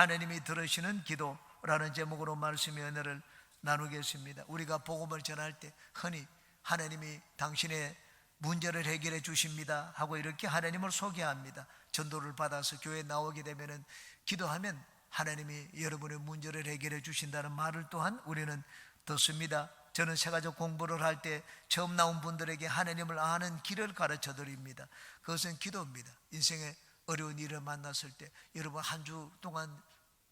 하나님이 들으시는 기도라는 제목으로 말씀의 은혜를 나누겠습니다. 우리가 복음을 전할 때 흔히 하나님이 당신의 문제를 해결해 주십니다 하고 이렇게 하나님을 소개합니다. 전도를 받아서 교회에 나오게 되면 기도하면 하나님이 여러분의 문제를 해결해 주신다는 말을 또한 우리는 듣습니다. 저는 세가족 공부를 할 때 처음 나온 분들에게 하나님을 아는 길을 가르쳐 드립니다. 그것은 기도입니다. 인생의 어려운 일을 만났을 때 여러분 한 주 동안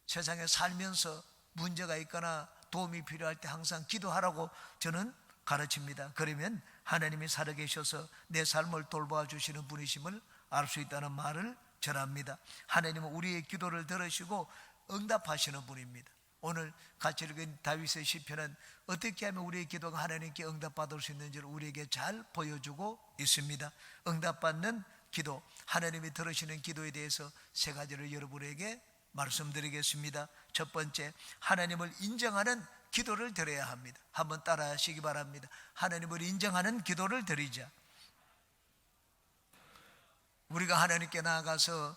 세상에 살면서 문제가 있거나 도움이 필요할 때 항상 기도하라고 저는 가르칩니다. 그러면 하나님이 살아계셔서 내 삶을 돌보아 주시는 분이심을 알 수 있다는 말을 전합니다. 하나님은 우리의 기도를 들으시고 응답하시는 분입니다. 오늘 같이 읽은 다윗의 시편은 어떻게 하면 우리의 기도가 하나님께 응답받을 수 있는지를 우리에게 잘 보여주고 있습니다. 응답받는 기도, 하나님이 들으시는 기도에 대해서 세 가지를 여러분에게 말씀드리겠습니다. 첫 번째, 하나님을 인정하는 기도를 드려야 합니다. 한번 따라 하시기 바랍니다. 하나님을 인정하는 기도를 드리자. 우리가 하나님께 나아가서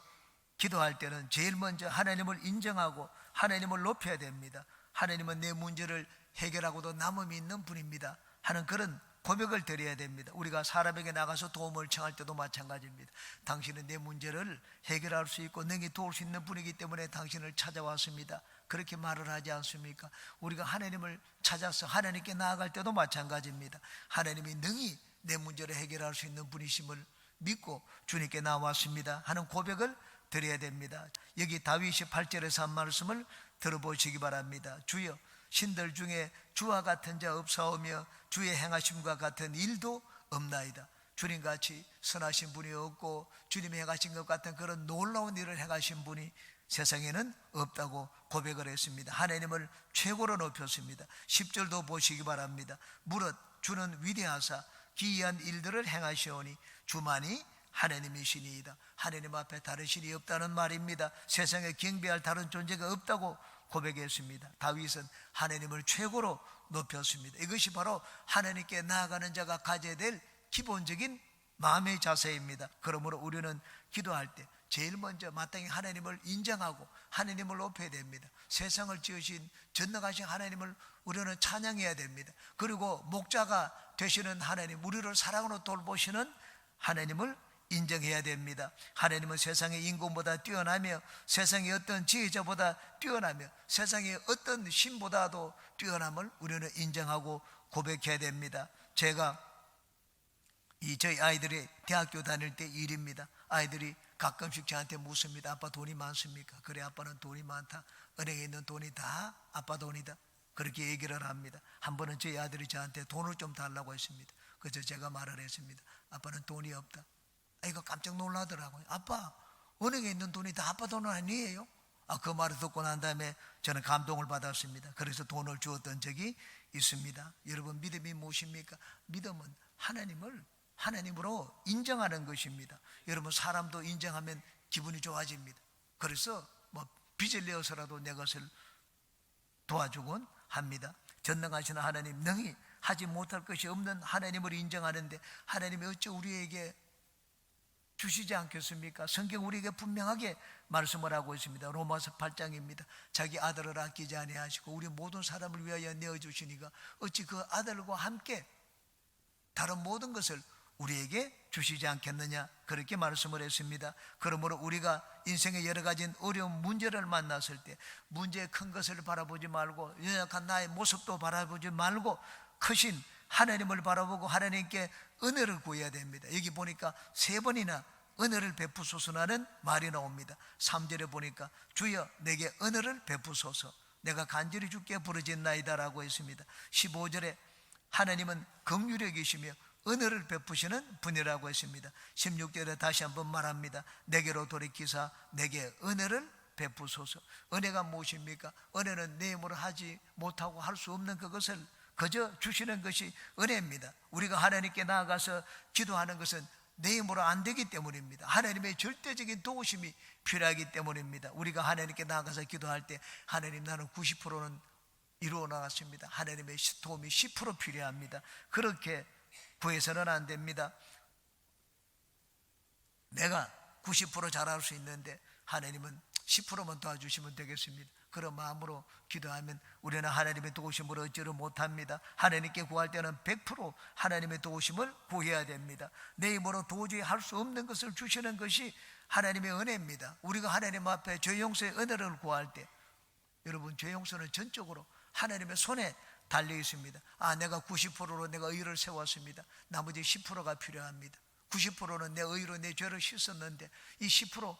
기도할 때는 제일 먼저 하나님을 인정하고 하나님을 높여야 됩니다. 하나님은 내 문제를 해결하고도 남음이 있는 분입니다 하는 그런 고백을 드려야 됩니다. 우리가 사람에게 나가서 도움을 청할 때도 마찬가지입니다. 당신은 내 문제를 해결할 수 있고 능히 도울 수 있는 분이기 때문에 당신을 찾아왔습니다. 그렇게 말을 하지 않습니까? 우리가 하나님을 찾아서 하나님께 나아갈 때도 마찬가지입니다. 하나님이 능히 내 문제를 해결할 수 있는 분이심을 믿고 주님께 나왔습니다 하는 고백을 드려야 됩니다. 여기 다윗이 8절에서 한 말씀을 들어보시기 바랍니다. 주여, 신들 중에 주와 같은 자 없사오며 주의 행하심과 같은 일도 없나이다. 주님같이 선하신 분이 없고 주님이 행하신 것 같은 그런 놀라운 일을 행하신 분이 세상에는 없다고 고백을 했습니다. 하나님을 최고로 높였습니다. 10절도 보시기 바랍니다. 무릇 주는 위대하사 기이한 일들을 행하시오니 주만이 하나님이시니이다. 하나님 앞에 다른 신이 없다는 말입니다. 세상에 경배할 다른 존재가 없다고 고백했습니다. 다윗은 하나님을 최고로 높였습니다. 이것이 바로 하나님께 나아가는 자가 가져야 될 기본적인 마음의 자세입니다. 그러므로 우리는 기도할 때 제일 먼저 마땅히 하나님을 인정하고 하나님을 높여야 됩니다. 세상을 지으신 전능하신 하나님을 우리는 찬양해야 됩니다. 그리고 목자가 되시는 하나님, 우리를 사랑으로 돌보시는 하나님을 인정해야 됩니다. 하나님은 세상의 인권보다 뛰어나며 세상의 어떤 지혜자보다 뛰어나며 세상의 어떤 신보다도 뛰어남을 우리는 인정하고 고백해야 됩니다. 제가 저희 아이들이 대학교 다닐 때 일입니다. 아이들이 가끔씩 저한테 묻습니다. 아빠 돈이 많습니까? 그래, 아빠는 돈이 많다. 은행에 있는 돈이 다 아빠 돈이다. 그렇게 얘기를 합니다. 한 번은 저희 아들이 저한테 돈을 좀 달라고 했습니다. 그래서 제가 말을 했습니다. 아빠는 돈이 없다. 아이가 깜짝 놀라더라고요. 아빠, 은행에 있는 돈이 다 아빠 돈은 아니에요? 그 말을 듣고 난 다음에 저는 감동을 받았습니다. 그래서 돈을 주었던 적이 있습니다. 여러분, 믿음이 무엇입니까? 믿음은 하나님을 하나님으로 인정하는 것입니다. 여러분, 사람도 인정하면 기분이 좋아집니다. 그래서 빚을 내어서라도 내 것을 도와주곤 합니다. 전능하신 하나님, 능히 하지 못할 것이 없는 하나님을 인정하는데 하나님이 어찌 우리에게 주시지 않겠습니까? 성경 우리에게 분명하게 말씀을 하고 있습니다. 로마서 8장입니다. 자기 아들을 아끼지 아니하시고 우리 모든 사람을 위하여 내어주시니까 어찌 그 아들과 함께 다른 모든 것을 우리에게 주시지 않겠느냐, 그렇게 말씀을 했습니다. 그러므로 우리가 인생의 여러 가지 어려운 문제를 만났을 때 문제의 큰 것을 바라보지 말고 연약한 나의 모습도 바라보지 말고 크신 하나님을 바라보고 하나님께 은혜를 구해야 됩니다. 여기 보니까 3번이나 은혜를 베푸소서라는 말이 나옵니다. 3절에 보니까 주여 내게 은혜를 베푸소서, 내가 간절히 주께 부르짖나이다라고 했습니다. 15절에 하나님은 긍휼히 계시며 은혜를 베푸시는 분이라고 했습니다. 16절에 다시 한번 말합니다. 내게로 돌이키사 내게 은혜를 베푸소서. 은혜가 무엇입니까? 은혜는 내 힘으로 하지 못하고 할 수 없는 그것을 그저 주시는 것이 은혜입니다. 우리가 하나님께 나아가서 기도하는 것은 내 힘으로 안 되기 때문입니다. 하나님의 절대적인 도우심이 필요하기 때문입니다. 우리가 하나님께 나아가서 기도할 때 하나님, 나는 90%는 이루어 나갔습니다. 하나님의 도움이 10% 필요합니다. 그렇게 구해서는 안 됩니다. 내가 90% 잘할 수 있는데 하나님은 10%만 도와주시면 되겠습니다. 그런 마음으로 기도하면 우리는 하나님의 도우심을 얻지를 못합니다. 하나님께 구할 때는 100% 하나님의 도우심을 구해야 됩니다. 내 힘으로 도저히 할 수 없는 것을 주시는 것이 하나님의 은혜입니다. 우리가 하나님 앞에 죄 용서의 은혜를 구할 때, 여러분, 죄 용서는 전적으로 하나님의 손에 달려 있습니다. 내가 90%로 내가 의를 세웠습니다. 나머지 10%가 필요합니다. 90%는 내 의로 내 죄를 씻었는데 이 10%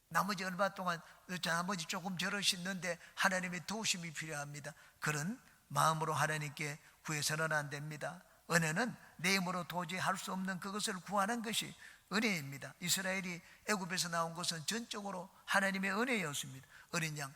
나머지 얼마 동안 나머지 조금 죄를 씻는데 하나님의 도우심이 필요합니다. 그런 마음으로 하나님께 구해서는 안 됩니다. 은혜는 내 힘으로 도저히 할 수 없는 그것을 구하는 것이 은혜입니다. 이스라엘이 애굽에서 나온 것은 전적으로 하나님의 은혜였습니다. 어린 양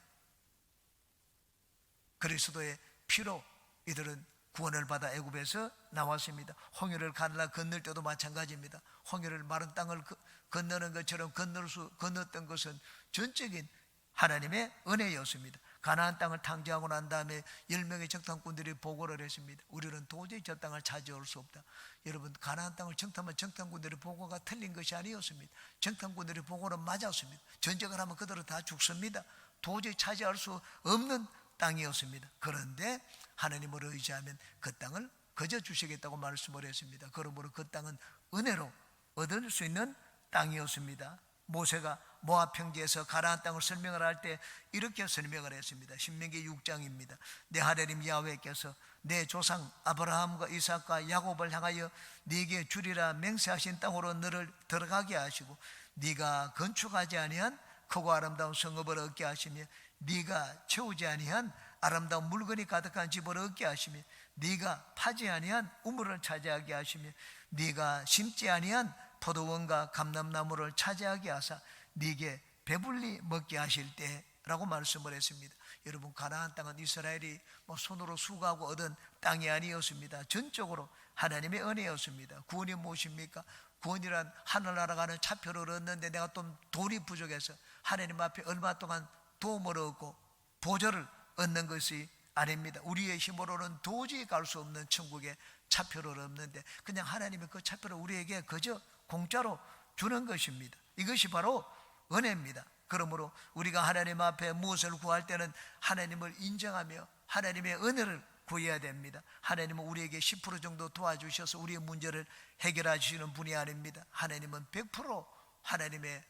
그리스도의 피로 이들은 구원을 받아 애굽에서 나왔습니다. 홍해를 건널 때도 마찬가지입니다. 홍해를 마른 땅을 건너는 것처럼 건넜던 것은 전적인 하나님의 은혜였습니다. 가나안 땅을 탕제하고 난 다음에 10명의 정탐꾼들이 보고를 했습니다. 우리는 도저히 저 땅을 차지할 수 없다. 여러분, 가나안 땅을 정탐한 정탐꾼들의 보고가 틀린 것이 아니었습니다. 정탐꾼들의 보고는 맞았습니다. 전쟁을 하면 그대로 다 죽습니다. 도저히 차지할 수 없는 땅이었습니다. 그런데 하나님을 의지하면 그 땅을 거저 주시겠다고 말씀을 했습니다. 그러므로 그 땅은 은혜로 얻을 수 있는 땅이었습니다. 모세가 모압 평지에서 가나안 땅을 설명을 할 때 이렇게 설명을 했습니다. 신명기 6장입니다. 내 하나님 야훼께서 내 조상 아브라함과 이삭과 야곱을 향하여 네게 주리라 맹세하신 땅으로 너를 들어가게 하시고 네가 건축하지 아니한 크고 아름다운 성읍을 얻게 하시며 네가 채우지 아니한 아름다운 물건이 가득한 집을 얻게 하시며 네가 파지 아니한 우물을 차지하게 하시며 네가 심지 아니한 포도원과 감람나무를 차지하게 하사 네게 배불리 먹게 하실 때라고 말씀을 했습니다. 여러분, 가나안 땅은 이스라엘이 손으로 수고하고 얻은 땅이 아니었습니다. 전적으로 하나님의 은혜였습니다. 구원이 무엇입니까? 구원이란 하늘나라 가는 차표를 얻는데 내가 또 돈이 부족해서 하나님 앞에 얼마 동안 도움을 얻고 보조를 얻는 것이 아닙니다. 우리의 힘으로는 도저히 갈 수 없는 천국의 차표를 얻는데 그냥 하나님의 그 차표를 우리에게 그저 공짜로 주는 것입니다. 이것이 바로 은혜입니다. 그러므로 우리가 하나님 앞에 무엇을 구할 때는 하나님을 인정하며 하나님의 은혜를 구해야 됩니다. 하나님은 우리에게 10% 정도 도와주셔서 우리의 문제를 해결하시는 분이 아닙니다. 하나님은 100% 하나님의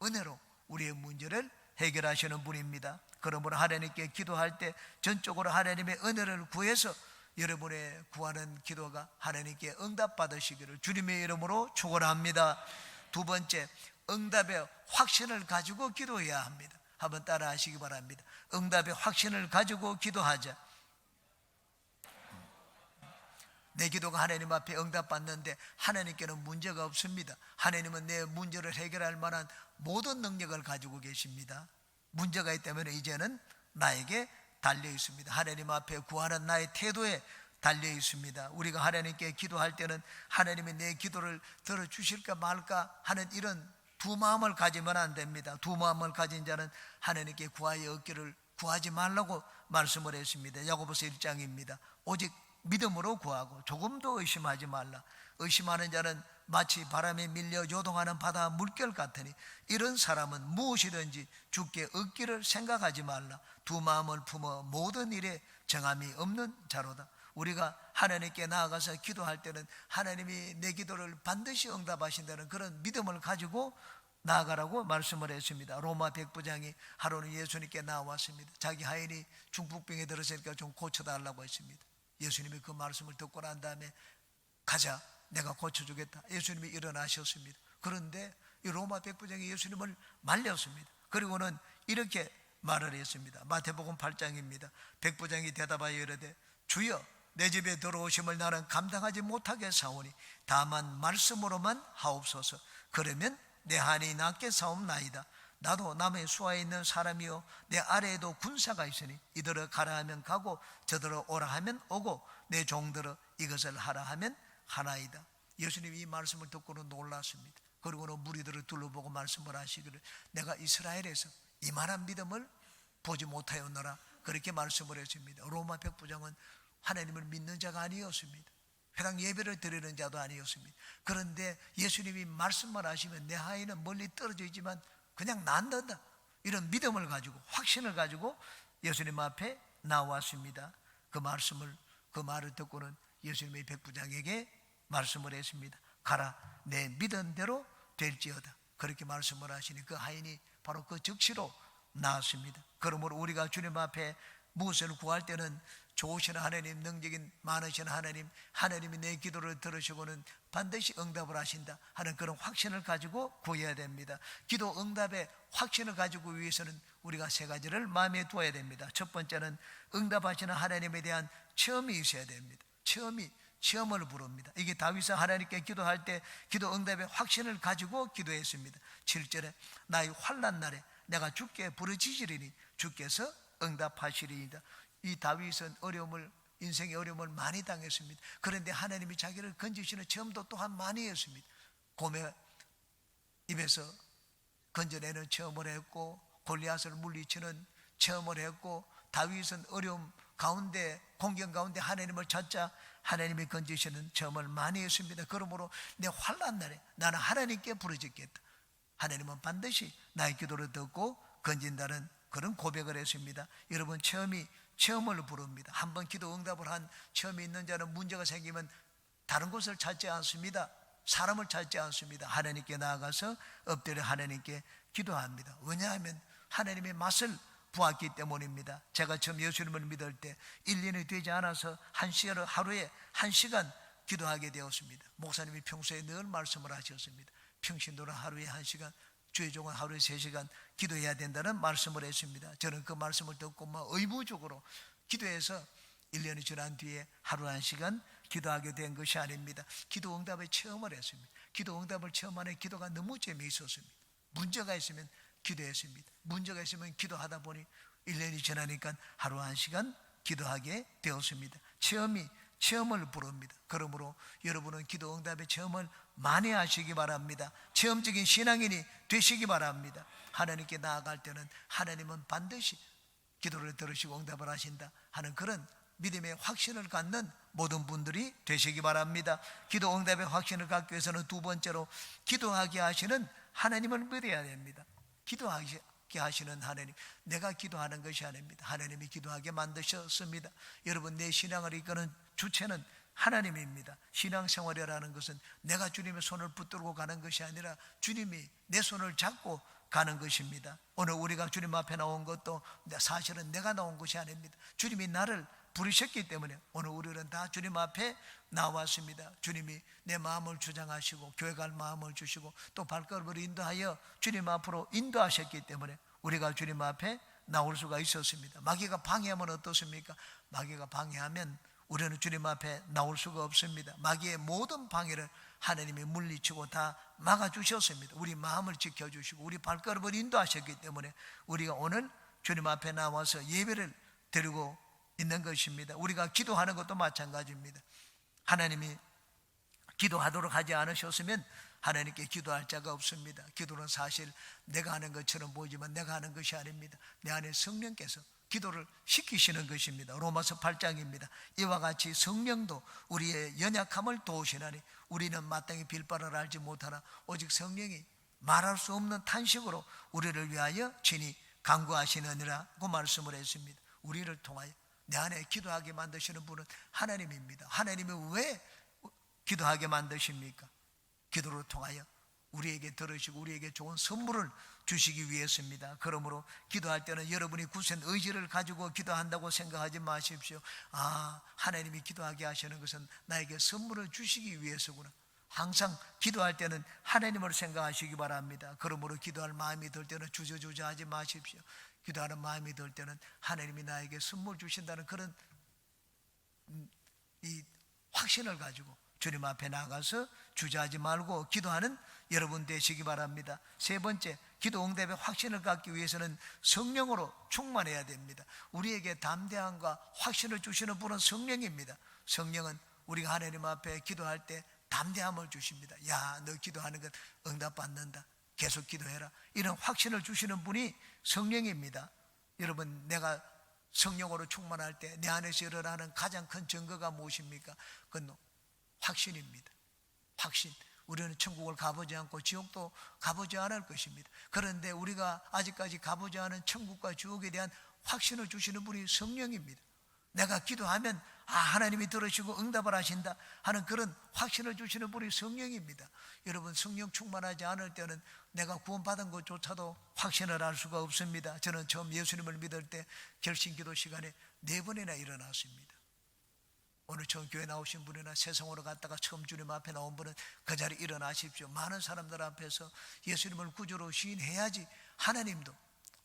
은혜로 우리의 문제를 해결하시는 분입니다. 그러므로 하나님께 기도할 때 전적으로 하나님의 은혜를 구해서 여러분의 구하는 기도가 하나님께 응답받으시기를 주님의 이름으로 축원합니다. 두 번째, 응답의 확신을 가지고 기도해야 합니다. 한번 따라 하시기 바랍니다. 응답의 확신을 가지고 기도하자. 내 기도가 하나님 앞에 응답받는데 하나님께는 문제가 없습니다. 하나님은 내 문제를 해결할 만한 모든 능력을 가지고 계십니다. 문제가 있다면 이제는 나에게 달려 있습니다. 하나님 앞에 구하는 나의 태도에 달려 있습니다. 우리가 하나님께 기도할 때는 하나님이 내 기도를 들어주실까 말까 하는 이런 두 마음을 가지면 안 됩니다. 두 마음을 가진 자는 하나님께 구하여 얻기를 구하지 말라고 말씀을 했습니다. 야고보서 1장입니다. 오직 믿음으로 구하고 조금도 의심하지 말라. 의심하는 자는 마치 바람에 밀려 요동하는 바다 물결 같으니 이런 사람은 무엇이든지 주께 얻기를 생각하지 말라. 두 마음을 품어 모든 일에 정함이 없는 자로다. 우리가 하나님께 나아가서 기도할 때는 하나님이 내 기도를 반드시 응답하신다는 그런 믿음을 가지고 나아가라고 말씀을 했습니다. 로마 백부장이 하루는 예수님께 나왔습니다. 자기 하인이 중풍병에 들었으니까 좀 고쳐달라고 했습니다. 예수님이 그 말씀을 듣고 난 다음에 가자, 내가 고쳐주겠다. 예수님이 일어나셨습니다. 그런데 이 로마 백부장이 예수님을 말렸습니다. 그리고는 이렇게 말을 했습니다. 마태복음 8장입니다. 백부장이 대답하여 이르되 주여, 내 집에 들어오심을 나는 감당하지 못하게 사오니 다만 말씀으로만 하옵소서. 그러면 내 한이 낫게 사옵나이다. 나도 남의 수하에 있는 사람이요 내 아래에도 군사가 있으니 이들을 가라 하면 가고 저들을 오라 하면 오고 내 종들을 이것을 하라 하면 하나이다. 예수님이 이 말씀을 듣고는 놀랐습니다. 그리고는 무리들을 둘러보고 말씀을 하시기를 내가 이스라엘에서 이만한 믿음을 보지 못하였노라. 그렇게 말씀을 했습니다. 로마 백부장은 하나님을 믿는 자가 아니었습니다. 회당 예배를 드리는 자도 아니었습니다. 그런데 예수님이 말씀만 하시면 내 하인은 멀리 떨어져 있지만 그냥 난단다. 이런 믿음을 가지고 확신을 가지고 예수님 앞에 나왔습니다. 그 말을 듣고는 예수님의 백부장에게 말씀을 했습니다. 가라, 내 믿은 대로 될지어다. 그렇게 말씀을 하시니 그 하인이 바로 그 즉시로 나왔습니다. 그러므로 우리가 주님 앞에 무엇을 구할 때는 좋으신 하나님, 능력이 많으신 하나님, 하나님이 내 기도를 들으시고는 반드시 응답을 하신다 하는 그런 확신을 가지고 구해야 됩니다. 기도 응답의 확신을 가지고 위해서는 우리가 세 가지를 마음에 두어야 됩니다. 첫 번째는 응답하시는 하나님에 대한 체험이 있어야 됩니다. 체험을 부릅니다. 이게 다윗은 하나님께 기도할 때 기도 응답의 확신을 가지고 기도했습니다. 7절에 나의 환난 날에 내가 주께 부르짖으리니 주께서 응답하시리이다. 이 다윗은 인생의 어려움을 많이 당했습니다. 그런데 하나님이 자기를 건지시는 체험도 또한 많이 했습니다. 곰의 입에서 건져내는 체험을 했고, 골리앗을 물리치는 체험을 했고, 다윗은 어려움 가운데, 공경 가운데 하나님을 찾자 하나님이 건지시는 체험을 많이 했습니다. 그러므로 내 환난 날에 나는 하나님께 부르짖겠다. 하나님은 반드시 나의 기도를 듣고 건진다는 그런 고백을 했습니다. 여러분, 체험을 부릅니다. 한번 기도 응답을 한 체험이 있는 자는 문제가 생기면 다른 곳을 찾지 않습니다. 사람을 찾지 않습니다. 하나님께 나아가서 엎드려 하나님께 기도합니다. 왜냐하면 하나님의 맛을 보았기 때문입니다. 제가 처음 예수님을 믿을 때 1년이 되지 않아서 하루에 1시간 기도하게 되었습니다. 목사님이 평소에 늘 말씀을 하셨습니다. 평신도는 하루에 1시간, 주의 종은 하루에 3시간 기도해야 된다는 말씀을 했습니다. 저는 그 말씀을 듣고 의무적으로 기도해서 1년이 지난 뒤에 하루 1시간 기도하게 된 것이 아닙니다. 기도 응답의 체험을 했습니다. 기도 응답을 체험하는 기도가 너무 재미있었습니다. 문제가 있으면 기도했습니다. 문제가 있으면 기도하다 보니 1년이 지나니까 하루 1시간 기도하게 되었습니다. 체험을 부릅니다. 그러므로 여러분은 기도 응답의 체험을 많이 하시기 바랍니다. 체험적인 신앙인이 되시기 바랍니다. 하나님께 나아갈 때는 하나님은 반드시 기도를 들으시고 응답을 하신다 하는 그런 믿음의 확신을 갖는 모든 분들이 되시기 바랍니다. 기도 응답의 확신을 갖기 위해서는 두 번째로 기도하게 하시는 하나님을 믿어야 됩니다. 기도하게 하시는 하나님, 내가 기도하는 것이 아닙니다. 하나님이 기도하게 만드셨습니다. 여러분, 내 신앙을 이끄는 주체는 하나님입니다. 신앙생활이라는 것은 내가 주님의 손을 붙들고 가는 것이 아니라 주님이 내 손을 잡고 가는 것입니다. 오늘 우리가 주님 앞에 나온 것도 사실은 내가 나온 것이 아닙니다. 주님이 나를 부르셨기 때문에 오늘 우리는 다 주님 앞에 나왔습니다. 주님이 내 마음을 주장하시고 교회 갈 마음을 주시고 또 발걸음을 인도하여 주님 앞으로 인도하셨기 때문에 우리가 주님 앞에 나올 수가 있었습니다. 마귀가 방해하면 어떻습니까? 마귀가 방해하면 우리는 주님 앞에 나올 수가 없습니다. 마귀의 모든 방해를 하나님이 물리치고 다 막아주셨습니다. 우리 마음을 지켜주시고 우리 발걸음을 인도하셨기 때문에 우리가 오늘 주님 앞에 나와서 예배를 드리고 있는 것입니다. 우리가 기도하는 것도 마찬가지입니다. 하나님이 기도하도록 하지 않으셨으면 하나님께 기도할 자가 없습니다. 기도는 사실 내가 하는 것처럼 보이지만 내가 하는 것이 아닙니다. 내 안에 성령께서 기도를 시키시는 것입니다. 로마서 8장입니다. 이와 같이 성령도 우리의 연약함을 도우시나니 우리는 마땅히 빌바를 알지 못하나 오직 성령이 말할 수 없는 탄식으로 우리를 위하여 친히 간구하시느니라고 말씀을 했습니다. 우리를 통하여 내 안에 기도하게 만드시는 분은 하나님입니다. 하나님이 왜 기도하게 만드십니까? 기도를 통하여 우리에게 들으시고 우리에게 좋은 선물을 주시기 위해서입니다. 그러므로 기도할 때는 여러분이 굳센 의지를 가지고 기도한다고 생각하지 마십시오. 하나님이 기도하게 하시는 것은 나에게 선물을 주시기 위해서구나. 항상 기도할 때는 하나님을 생각하시기 바랍니다. 그러므로 기도할 마음이 들 때는 주저주저 하지 마십시오. 기도하는 마음이 들 때는 하나님이 나에게 선물 주신다는 그런 이 확신을 가지고 주님 앞에 나가서 주저하지 말고 기도하는 여러분 되시기 바랍니다. 세 번째, 기도 응답의 확신을 갖기 위해서는 성령으로 충만해야 됩니다. 우리에게 담대함과 확신을 주시는 분은 성령입니다. 성령은 우리가 하나님 앞에 기도할 때 담대함을 주십니다. 야, 너 기도하는 것 응답받는다. 계속 기도해라. 이런 확신을 주시는 분이 성령입니다. 여러분, 내가 성령으로 충만할 때 내 안에서 일어나는 가장 큰 증거가 무엇입니까? 그건 확신입니다. 확신. 우리는 천국을 가보지 않고 지옥도 가보지 않을 것입니다. 그런데 우리가 아직까지 가보지 않은 천국과 지옥에 대한 확신을 주시는 분이 성령입니다. 내가 기도하면 하나님이 들으시고 응답을 하신다 하는 그런 확신을 주시는 분이 성령입니다. 여러분, 성령 충만하지 않을 때는 내가 구원받은 것조차도 확신을 할 수가 없습니다. 저는 처음 예수님을 믿을 때 결심기도 시간에 4번이나 일어났습니다. 오늘 처음 교회 나오신 분이나 세상으로 갔다가 처음 주님 앞에 나온 분은 그 자리에 일어나십시오. 많은 사람들 앞에서 예수님을 구주로 시인해야지 하나님도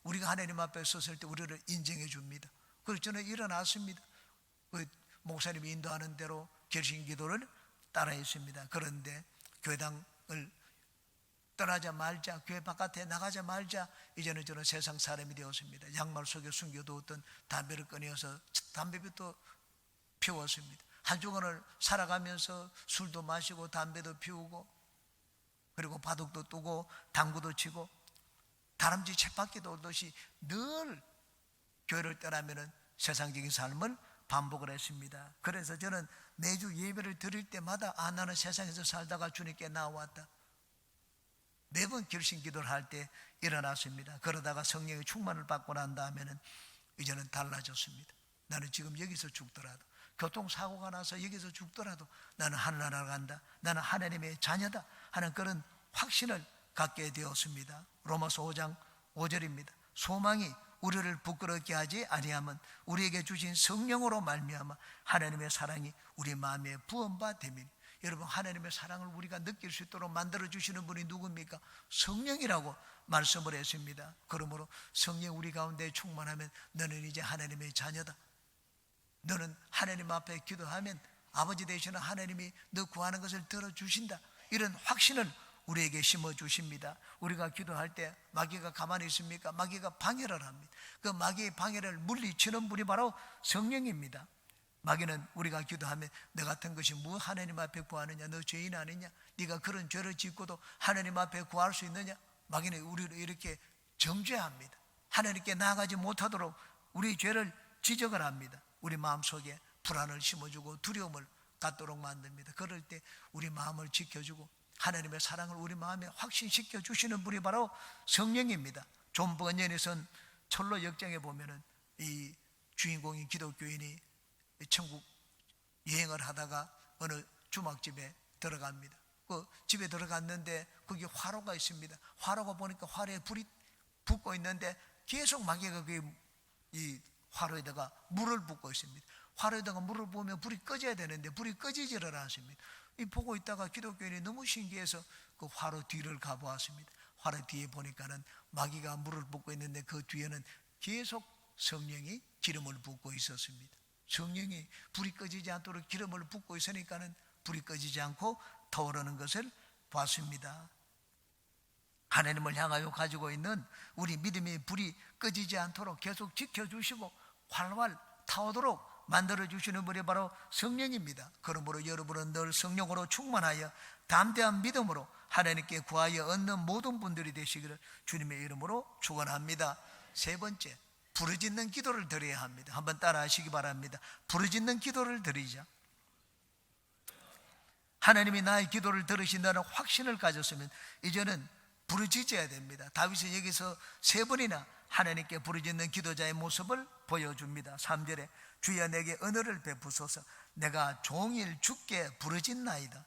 우리가 하나님 앞에 섰을 때 우리를 인정해 줍니다. 그래서 저는 일어났습니다. 목사님이 인도하는 대로 결심기도를 따라했습니다. 그런데 교회당을 떠나자마자, 교회 바깥에 나가자마자 이제는 저는 세상 사람이 되었습니다. 양말 속에 숨겨두었던 담배를 꺼내어서 담배부터 피웠습니다. 한 주간을 살아가면서 술도 마시고 담배도 피우고 그리고 바둑도 뜨고 당구도 치고 다람쥐 쳇바퀴 돌듯이 늘 교회를 떠나면은 세상적인 삶을 반복을 했습니다. 그래서 저는 매주 예배를 드릴 때마다 나는 세상에서 살다가 주님께 나왔다. 매번 결심 기도를 할 때 일어났습니다. 그러다가 성령의 충만을 받고 난 다음에는 이제는 달라졌습니다. 나는 지금 여기서 죽더라도, 교통사고가 나서 여기서 죽더라도 나는 하늘나라를 간다, 나는 하나님의 자녀다 하는 그런 확신을 갖게 되었습니다. 로마서 5장 5절입니다. 소망이 우리를 부끄럽게 하지 아니하면 우리에게 주신 성령으로 말미암아 하나님의 사랑이 우리 마음에 부음바 되면. 여러분, 하나님의 사랑을 우리가 느낄 수 있도록 만들어주시는 분이 누굽니까? 성령이라고 말씀을 했습니다. 그러므로 성령 우리 가운데 충만하면 너는 이제 하나님의 자녀다. 너는 하나님 앞에 기도하면 아버지 되시는 하나님이 너 구하는 것을 들어주신다. 이런 확신을 우리에게 심어주십니다. 우리가 기도할 때 마귀가 가만히 있습니까? 마귀가 방해를 합니다. 그 마귀의 방해를 물리치는 분이 바로 성령입니다. 마귀는 우리가 기도하면 너 같은 것이 뭐 하나님 앞에 구하느냐, 너 죄인 아니냐, 네가 그런 죄를 짓고도 하나님 앞에 구할 수 있느냐. 마귀는 우리를 이렇게 정죄합니다. 하나님께 나아가지 못하도록 우리 죄를 지적을 합니다. 우리 마음속에 불안을 심어주고 두려움을 갖도록 만듭니다. 그럴 때 우리 마음을 지켜주고 하나님의 사랑을 우리 마음에 확신시켜 주시는 분이 바로 성령입니다. 존 번연에선 철로 역정에 보면은 이 주인공인 기독교인이 천국 여행을 하다가 어느 주막집에 들어갑니다. 그 집에 들어갔는데 거기 화로가 있습니다. 화로가 보니까 화로에 불이 붙고 있는데 계속 마귀가 이 화로에다가 물을 붓고 있습니다. 화로에다가 물을 부으면 불이 꺼져야 되는데 불이 꺼지지를 않습니다. 이 보고 있다가 기독교인이 너무 신기해서 그 화로 뒤를 가보았습니다. 화로 뒤에 보니까는 마귀가 물을 붓고 있는데 그 뒤에는 계속 성령이 기름을 붓고 있었습니다. 성령이 불이 꺼지지 않도록 기름을 붓고 있으니까는 불이 꺼지지 않고 타오르는 것을 봤습니다. 하나님을 향하여 가지고 있는 우리 믿음의 불이 꺼지지 않도록 계속 지켜주시고 활활 타오도록 만들어주시는 분이 바로 성령입니다. 그러므로 여러분은 늘 성령으로 충만하여 담대한 믿음으로 하나님께 구하여 얻는 모든 분들이 되시기를 주님의 이름으로 축원합니다. 세 번째, 부르짖는 기도를 드려야 합니다. 한번 따라 하시기 바랍니다. 부르짖는 기도를 드리자. 하나님이 나의 기도를 들으신다는 확신을 가졌으면 이제는 부르짖어야 됩니다. 다윗은 여기서 3번이나 하나님께 부르짖는 기도자의 모습을 보여줍니다. 3절에 주여 내게 은혜를 베푸소서 내가 종일 주께 부르짖나이다.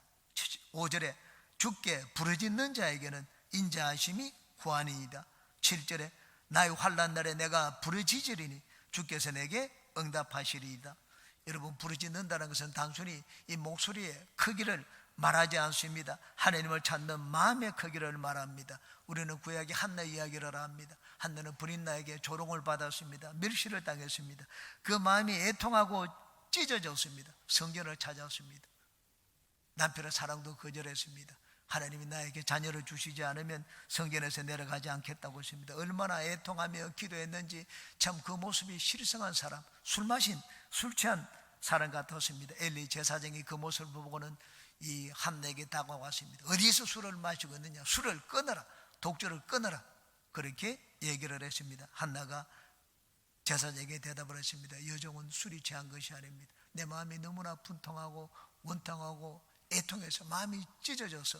5절에 주께 부르짖는 자에게는 인자하심이 구하니이다. 7절에 나의 환난 날에 내가 부르짖으리니 주께서 내게 응답하시리이다. 여러분, 부르짖는다는 것은 단순히 이 목소리의 크기를 말하지 않습니다. 하나님을 찾는 마음의 크기를 말합니다. 우리는 구약의 한나 이야기를 합니다. 한나는 브릿나에게 조롱을 받았습니다. 멸시를 당했습니다. 그 마음이 애통하고 찢어졌습니다. 성전을 찾았습니다. 남편의 사랑도 거절했습니다. 하나님이 나에게 자녀를 주시지 않으면 성전에서 내려가지 않겠다고 했습니다. 얼마나 애통하며 기도했는지 참 그 모습이 실성한 사람, 술 마신, 술 취한 사람 같았습니다. 엘리 제사장이 그 모습을 보고는 이 한나에게 다가왔습니다. 어디서 술을 마시고 있느냐, 술을 끊어라, 독주를 끊어라, 그렇게 얘기를 했습니다. 한나가 제사장에게 대답을 했습니다. 여종은 술이 취한 것이 아닙니다. 내 마음이 너무나 분통하고 원통하고 애통해서 마음이 찢어져서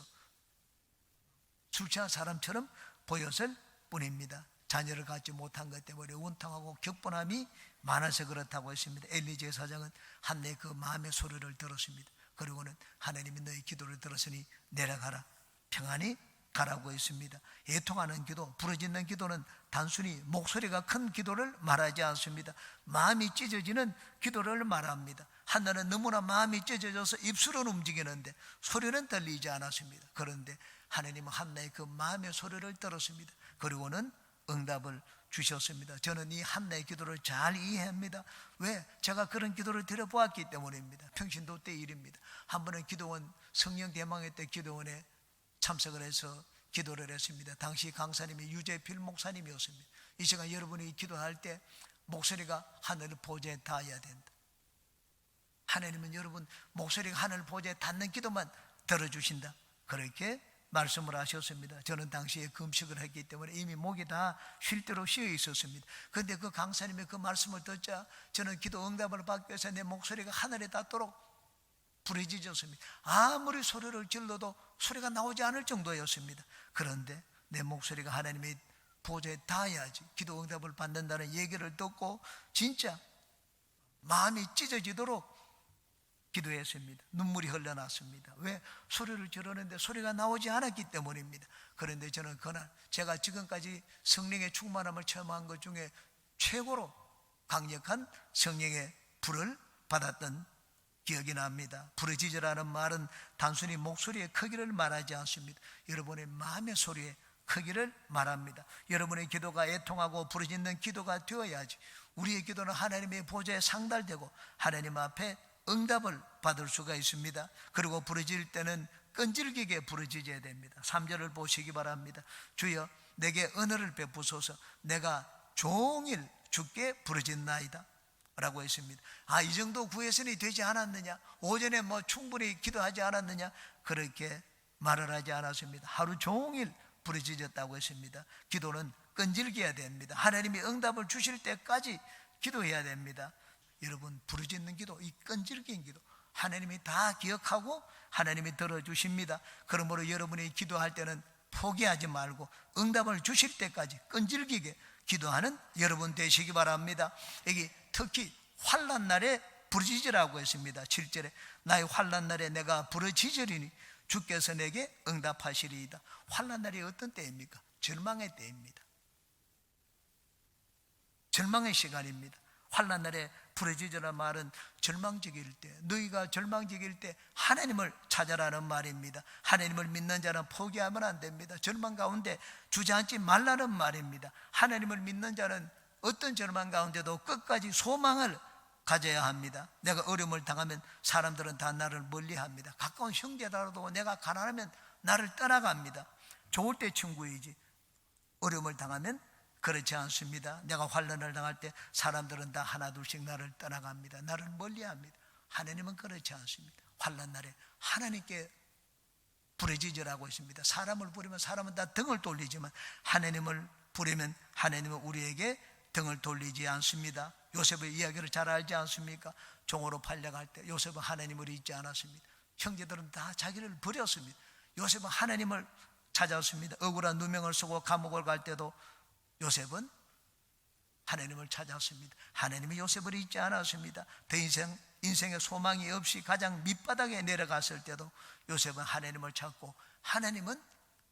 술 취한 사람처럼 보였을 뿐입니다. 자녀를 갖지 못한 것 때문에 원통하고 격분함이 많아서 그렇다고 했습니다. 엘리제 사장은 한나의 그 마음의 소리를 들었습니다. 그리고는 하나님이 너희 기도를 들었으니 내려가라, 평안히 가라고 했습니다. 애통하는 기도, 부르짖는 기도는 단순히 목소리가 큰 기도를 말하지 않습니다. 마음이 찢어지는 기도를 말합니다. 한나는 너무나 마음이 찢어져서 입술은 움직이는데 소리는 들리지 않았습니다. 그런데 하나님은 한나의 그 마음의 소리를 들었습니다. 그리고는 응답을 주셨습니다. 저는 이 한나의 기도를 잘 이해합니다. 왜? 제가 그런 기도를 드려보았기 때문입니다. 평신도 때 일입니다. 한 번은 기도원, 성령 대망회 때 기도원에 참석을 해서 기도를 했습니다. 당시 강사님이 유재필 목사님이었습니다. 이 시간 여러분이 기도할 때 목소리가 하늘 보좌에 닿아야 된다. 하나님은 여러분 목소리가 하늘 보좌에 닿는 기도만 들어주신다, 그렇게 말씀을 하셨습니다. 저는 당시에 금식을 했기 때문에 이미 목이 다 쉴 대로 쉬어 있었습니다. 그런데 그 강사님의 그 말씀을 듣자 저는 기도 응답을 받기 위해서 내 목소리가 하늘에 닿도록 부르짖었습니다. 아무리 소리를 질러도 소리가 나오지 않을 정도였습니다. 그런데 내 목소리가 하나님의 보좌에 닿아야지 기도 응답을 받는다는 얘기를 듣고 진짜 마음이 찢어지도록 기도했습니다. 눈물이 흘러났습니다. 왜? 소리를 지르는데 소리가 나오지 않았기 때문입니다. 그런데 저는 그날 제가 지금까지 성령의 충만함을 체험한 것 중에 최고로 강력한 성령의 불을 받았던 기억이 납니다. 부르짖으라는 말은 단순히 목소리의 크기를 말하지 않습니다. 여러분의 마음의 소리의 크기를 말합니다. 여러분의 기도가 애통하고 부르짖는 기도가 되어야지 우리의 기도는 하나님의 보좌에 상달되고 하나님 앞에 응답을 받을 수가 있습니다. 그리고 부르짖을 때는 끈질기게 부르짖어야 됩니다. 3절을 보시기 바랍니다. 주여 내게 은혜를 베푸소서, 내가 종일 주께 부르짖나이다 라고 했습니다. 이 정도 구해선이 되지 않았느냐, 오전에 충분히 기도하지 않았느냐, 그렇게 말을 하지 않았습니다. 하루 종일 부르짖었다고 했습니다. 기도는 끈질겨야 됩니다. 하나님이 응답을 주실 때까지 기도해야 됩니다. 여러분 부르짖는 기도, 이 끈질긴 기도 하나님이 다 기억하고 하나님이 들어주십니다. 그러므로 여러분이 기도할 때는 포기하지 말고 응답을 주실 때까지 끈질기게 기도하는 여러분 되시기 바랍니다. 여기 특히 환난 날에 부르짖으라고 했습니다. 7절에 나의 환난 날에 내가 부르짖으리니 주께서 내게 응답하시리이다. 환난 날이 어떤 때입니까? 절망의 때입니다. 절망의 시간입니다. 환난 날에 부르짖으라는 말은 절망적일 때, 너희가 절망적일 때 하나님을 찾아라는 말입니다. 하나님을 믿는 자는 포기하면 안 됩니다. 절망 가운데 주저앉지 말라는 말입니다. 하나님을 믿는 자는 어떤 절망 가운데도 끝까지 소망을 가져야 합니다. 내가 어려움을 당하면 사람들은 다 나를 멀리합니다. 가까운 형제라도 내가 가난하면 나를 떠나갑니다. 좋을 때 친구이지 어려움을 당하면 그렇지 않습니다. 내가 환난을 당할 때 사람들은 다 하나둘씩 나를 떠나갑니다. 나를 멀리합니다. 하나님은 그렇지 않습니다. 환난 날에 하나님께 부르짖으라고 했습니다. 사람을 부르면 사람은 다 등을 돌리지만 하나님을 부르면 하나님은 우리에게 등을 돌리지 않습니다. 요셉의 이야기를 잘 알지 않습니까? 종으로 팔려갈 때 요셉은 하나님을 잊지 않았습니다. 형제들은 다 자기를 버렸습니다. 요셉은 하나님을 찾았습니다. 억울한 누명을 쓰고 감옥을 갈 때도 요셉은 하나님을 찾았습니다. 하나님이 요셉을 잊지 않았습니다. 더 이상 인생의 소망이 없이 가장 밑바닥에 내려갔을 때도 요셉은 하나님을 찾고 하나님은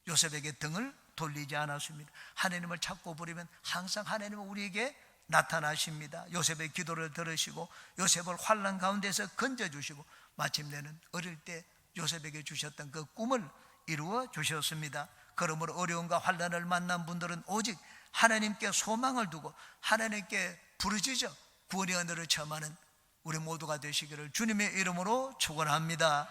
요셉에게 등을 돌리지 않았습니다. 하나님을 찾고 부르면 항상 하나님은 우리에게 나타나십니다. 요셉의 기도를 들으시고 요셉을 환난 가운데서 건져주시고 마침내는 어릴 때 요셉에게 주셨던 그 꿈을 이루어 주셨습니다. 그러므로 어려움과 환난을 만난 분들은 오직 하나님께 소망을 두고 하나님께 부르짖어 구원의 은혜를 체험하는 우리 모두가 되시기를 주님의 이름으로 축원합니다.